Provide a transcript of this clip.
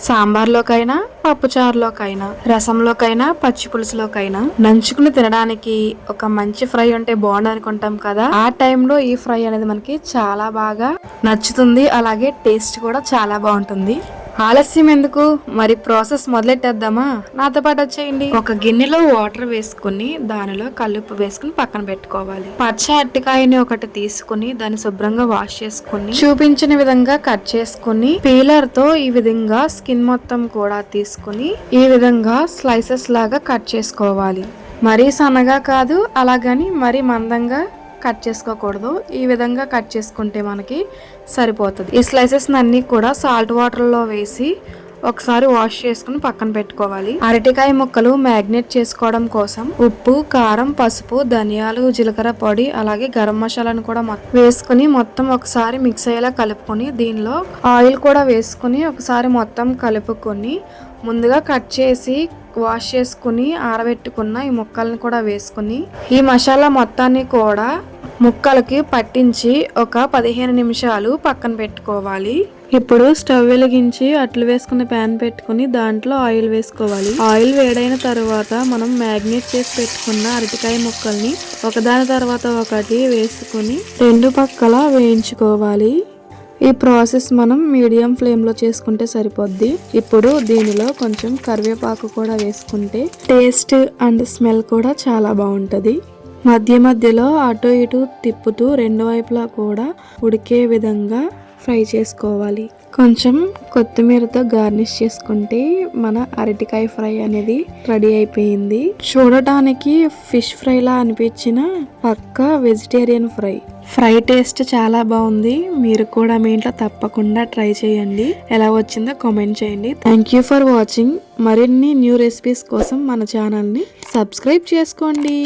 సాంబార్లోకైనా, పప్పుచారులోకైనా, రసంలోకైనా, పచ్చి పులుసులోకైనా నంచుకుని తినడానికి ఒక మంచి ఫ్రై ఉంటే బాగుండు అనుకుంటాం కదా. ఆ టైంలో ఈ ఫ్రై అనేది మనకి చాలా బాగా నచ్చుతుంది. అలాగే టేస్ట్ కూడా చాలా బాగుంటుంది. ఆలస్యం ఎందుకు, మరి ప్రాసెస్ మొదలెట్టేద్దామా? నాతో పాటు వచ్చేయండి. ఒక గిన్నెలో వాటర్ వేసుకుని దానిలో కల్లుప్పు వేసుకుని పక్కన పెట్టుకోవాలి. పచ్చ అరటికాయని ఒకటి తీసుకుని దాన్ని శుభ్రంగా వాష్ చేసుకుని చూపించిన విధంగా కట్ చేసుకుని పీలర్ తో ఈ విధంగా స్కిన్ మొత్తం కూడా తీసుకుని ఈ విధంగా స్లైసెస్ లాగా కట్ చేసుకోవాలి. మరీ సన్నగా కాదు, అలాగని మరీ మందంగా కట్ చేసుకోకూడదు. ఈ విధంగా కట్ చేసుకుంటే మనకి సరిపోతుంది. ఈ స్లైసెస్ అన్ని కూడా సాల్ట్ వాటర్ లో వేసి ఒకసారి వాష్ చేసుకుని పక్కన పెట్టుకోవాలి. అరటికాయ ముక్కలు మ్యాగ్నేట్ చేసుకోవడం కోసం ఉప్పు, కారం, పసుపు, ధనియాలు, జీలకర్ర పొడి, అలాగే గరం మసాలాను కూడా వేసుకుని మొత్తం ఒకసారి మిక్స్ అయ్యేలా కలుపుకొని దీనిలో ఆయిల్ కూడా వేసుకుని ఒకసారి మొత్తం కలుపుకొని ముందుగా కట్ చేసి వాష్ చేసుకుని ఆరబెట్టుకున్న ఈ ముక్కల్ని కూడా వేసుకుని ఈ మసాలా మొత్తాన్ని కూడా ముక్కలకి పట్టించి ఒక 15 నిమిషాలు పక్కన పెట్టుకోవాలి. ఇప్పుడు స్టవ్ వెలిగించి అట్లు వేసుకున్న ప్యాన్ పెట్టుకుని దాంట్లో ఆయిల్ వేసుకోవాలి. ఆయిల్ వేడైన తర్వాత మనం మ్యాగ్నేట్ చేసి పెట్టుకున్న అరటికాయ ముక్కల్ని ఒకదాని తర్వాత ఒకటి వేసుకుని రెండు పక్కల వేయించుకోవాలి. ఈ ప్రాసెస్ మనం మీడియం ఫ్లేమ్ లో చేసుకుంటే సరిపోద్ది. ఇప్పుడు దీనిలో కొంచెం కరివేపాకు కూడా వేసుకుంటే టేస్ట్ అండ్ స్మెల్ కూడా చాలా బాగుంటది. మధ్య మధ్యలో అటు ఇటు తిప్పుతూ రెండు వైపులా కూడా ఉడికే విధంగా ఫ్రై చేసుకోవాలి. కొంచెం కొత్తిమీరతో గార్నిష్ చేసుకుంటే మన అరటికాయ ఫ్రై అనేది రెడీ అయిపోయింది. చూడటానికి ఫిష్ ఫ్రై లా అనిపించిన పక్కా వెజిటేరియన్ ఫ్రై. ఫ్రై టేస్ట్ చాలా బాగుంది. మీరు కూడా మీ ఇంట్లో తప్పకుండా ట్రై చేయండి. ఎలా వచ్చిందో కామెంట్ చేయండి. Thank you for watching. మరిన్ని న్యూ రెసిపీస్ కోసం మన ఛానల్ని సబ్స్క్రైబ్ చేసుకోండి.